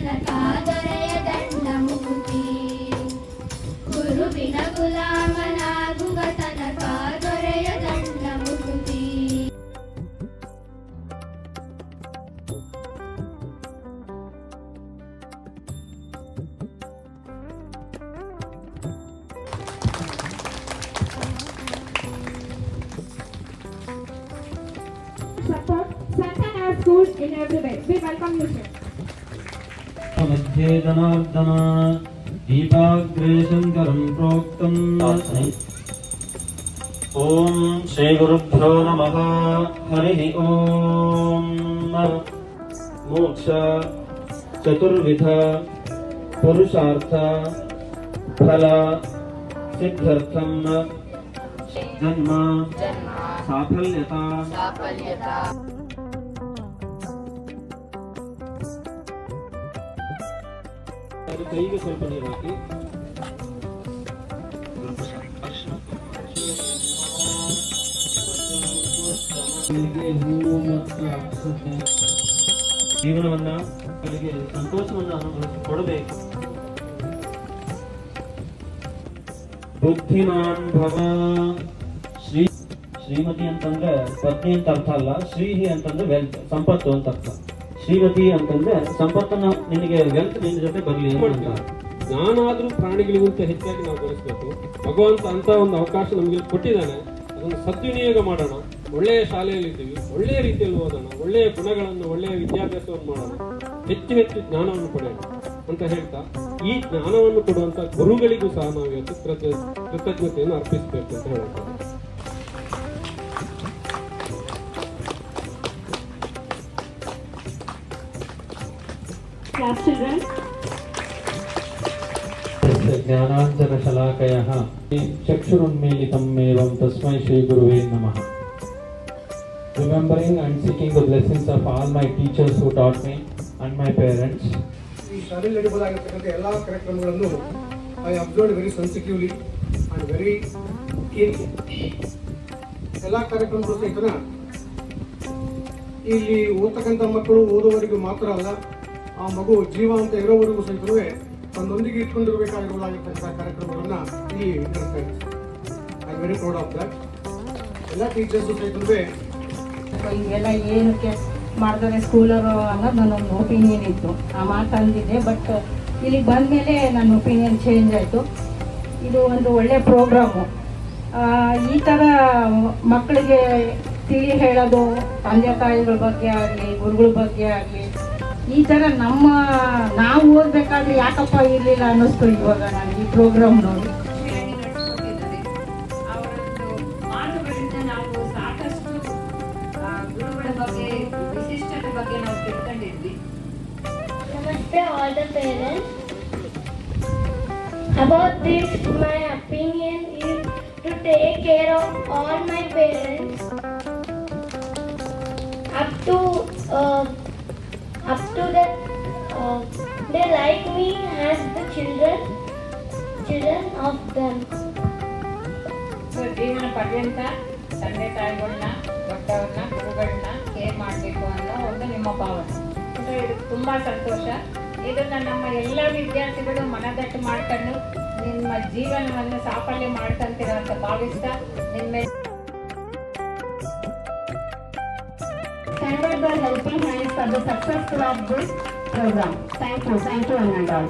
ತನಕ ದೊರೆಯದಂಡ ಮುಕುತಿ ಗುರುವಿನ ಗುಲಾಮನಾಗುವ ತನಕ ದೊರೆಯದಂಡ ಮುಕುತಿ. Support Santana School in every way. We welcome you, sir. मध्ये जनार्दन दीपाग्रे शङ्करं प्रोक्तम् ॐ श्रीगुरुभ्यो नमः हरिः ॐ मोक्ष चतुर्विध पुरुषार्थ फल सिद्ध्यर्थं जन्म साफल्यता ಕೈಗೆ ಸ್ವಲ್ಪ ನೀರು ಹಾಕಿ ಜೀವನವನ್ನ ಅವರಿಗೆ ಸಂತೋಷವನ್ನು ಕೊಡಬೇಕು. ಬುದ್ಧಿಮಾನ್ ಭವ. ಶ್ರೀಮತಿ ಅಂತಂದ್ರೆ ಪತ್ನಿ ಅಂತ ಅರ್ಥ ಅಲ್ಲ. ಶ್ರೀಹಿ ಅಂತಂದ್ರೆ ವೆಲ್ತ್, ಸಂಪತ್ತು ಅಂತ ಅರ್ಥ. ಶ್ರೀಮತಿ ಅಂತಂದ್ರೆ ಸಂಪತ್ತನ್ನ ನಿನಗೆ ವೆಲ್ತ್ ನಿನ್ನ ಜೊತೆ ಬರ್ಲಿ ಅಂತ. ನಾನಾದ್ರೂ ಪ್ರಾಣಿಗಳಿಗಿಂತ ಹೆಚ್ಚಾಗಿ ನಾವು ಬೆಳೆಸಬೇಕು. ಭಗವಂತ ಅಂತ ಒಂದು ಅವಕಾಶ ನಮಗೆ ಕೊಟ್ಟಿದ್ದಾನೆ, ಅದನ್ನು ಸದ್ವಿನಿಯೋಗ ಮಾಡೋಣ. ಒಳ್ಳೆಯ ಶಾಲೆಯಲ್ಲಿ ಇದ್ದೀವಿ, ಒಳ್ಳೆಯ ರೀತಿಯಲ್ಲಿ ಓದೋಣ, ಒಳ್ಳೆಯ ಗುಣಗಳನ್ನು, ಒಳ್ಳೆಯ ವಿದ್ಯಾಭ್ಯಾಸವನ್ನು ಮಾಡೋಣ, ಹೆಚ್ಚು ಹೆಚ್ಚು ಜ್ಞಾನವನ್ನು ಪಡೆಯೋಣ ಅಂತ ಹೇಳ್ತಾ, ಈ ಜ್ಞಾನವನ್ನು ಕೊಡುವಂತ ಗುರುಗಳಿಗೂ ಸಹ ನಾವು ಇವತ್ತು ಕೃತಜ್ಞತೆಯನ್ನು ಅರ್ಪಿಸಬೇಕು ಅಂತ ಹೇಳ್ತಾರೆ. Class children. ज्ञानाञ्जनशलाकयः चक्षुरुन्मीलितम् एवं तस्मै श्रीगुरुवे नमः. Remembering and seeking the blessings of all my teachers who taught me and my parents. ಈ ಶಾಲೆಯಲ್ಲಿ ನಡೆಯಬಹುದಾಗಿರ್ತಕ್ಕಂಥ ಎಲ್ಲ ಕಾರ್ಯಕ್ರಮಗಳನ್ನು I observed very sensitively and very keenly. ಎಲ್ಲ ಕಾರ್ಯಕ್ರಮಗಳು ಸಹಿತ ಇಲ್ಲಿ ಓದ್ತಕ್ಕಂಥ ಮಕ್ಕಳು ಓದುವವರಿಗೂ ಮಾತ್ರ ಅಲ್ಲ, ಆ ಮಗು ಜೀವ ಅಂತ ಇರೋವರೆಗೂ ಸಹಿತವೇ ತನ್ನೊಂದಿಗೆ ಇಟ್ಕೊಂಡಿರಬೇಕಾಗಿರುವುದಾಗಿರ್ತಕ್ಕಂಥ ಕಾರ್ಯಕ್ರಮಗಳನ್ನು ಇಲ್ಲಿ ನಡೆಸ್ತಾ ಇದ್ದಾರೆ. I am very proud of that. ಎಲ್ಲ ಟೀಚರ್ಸು ಸಹಿತವೇ ಇವೆಲ್ಲ ಏನಕ್ಕೆ ಮಾಡಿದ್ರೆ ಸ್ಕೂಲರು ಅನ್ನೋದು ನನ್ನೊಂದು ಒಪಿನಿಯನ್ ಇತ್ತು. ಆ ಮಾತು ಅಂದಿದ್ದೆ, ಬಟ್ ಇಲ್ಲಿಗೆ ಬಂದಮೇಲೆ ನನ್ನ ಒಪಿನಿಯನ್ ಚೇಂಜ್ ಆಯಿತು. ಇದು ಒಂದು ಒಳ್ಳೆಯ ಪ್ರೋಗ್ರಾಮು. ಈ ಥರ ಮಕ್ಕಳಿಗೆ ತಿಳಿ ಹೇಳೋದು, ತಂದೆ ತಾಯಿಗಳ ಬಗ್ಗೆ ಆಗಲಿ, ಗುರುಗಳ ಬಗ್ಗೆ ಆಗಲಿ, ಈ ಥರ ನಾವು ಓದಬೇಕಾದ್ರೆ ಯಾಕಪ್ಪ ಇರಲಿಲ್ಲ ಅನ್ನಿಸ್ತು ಇವಾಗ ನಾನು ಈ ಪ್ರೋಗ್ರಾಮ್ ನೋಡಿ. ಅವರದ್ದು ಮಾತುಗಳಿಂದ ನಾವು ಸಾಕಷ್ಟು ಗುರುಗಳ ಬಗ್ಗೆ, ವಿಶಿಷ್ಟತೆ ಬಗ್ಗೆ ನಾವು ತಿಳ್ಕೊಂಡಿದ್ವಿ. Namaste all the parents. About this, my opinion is to take care of all my parents up to that they like me as the children of them. ಜೀವನ ಪರ್ಯಂತ ತಂದೆ ತಾಯಿಗಳನ್ನ, ದೊಡ್ಡವ್ರನ್ನ, ಗುರುಗಳನ್ನ ಕೇರ್ ಮಾಡಬೇಕು ಅನ್ನೋ ಒಂದು ನಿಮ್ಮ ಭಾವನೆ. ಇದು ತುಂಬಾ ಸಂತೋಷ. ಇದನ್ನ ನಮ್ಮ ಎಲ್ಲ ವಿದ್ಯಾರ್ಥಿಗಳು ಮನದಟ್ಟು ಮಾಡ್ಕೊಂಡು ನಿಮ್ಮ ಜೀವನವನ್ನು ಸಾಫಲ್ಯ ಮಾಡ್ಕೊಂತೀರ ಅಂತ ಭಾವಿಸ್ತಾ ನಿಮ್ಮ Stand by the helping hands for the success of this program. Thank you, and all.